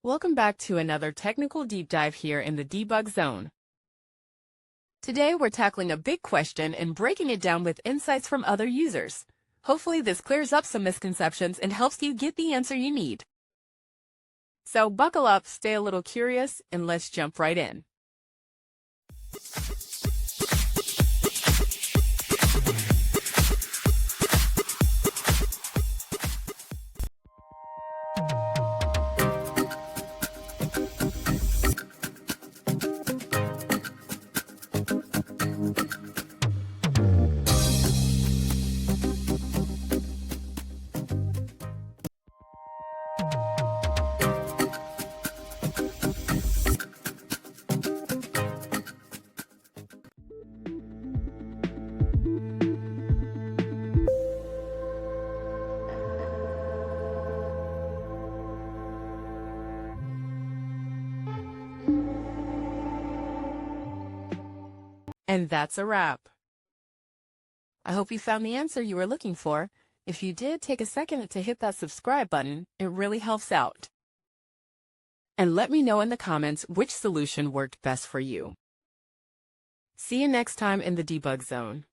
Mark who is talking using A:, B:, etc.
A: Welcome back to another technical deep dive here in the debug zone. Today we're tackling a big question and breaking it down with insights from other users. Hopefully this clears up some misconceptions and helps you get the answer you need. So buckle up, stay a little curious, and let's jump right in. And that's a wrap. I hope you found the answer you were looking for. If you did, take a second to hit that subscribe button. It really helps out. And let me know in the comments which solution worked best for you. See you next time in the debug zone.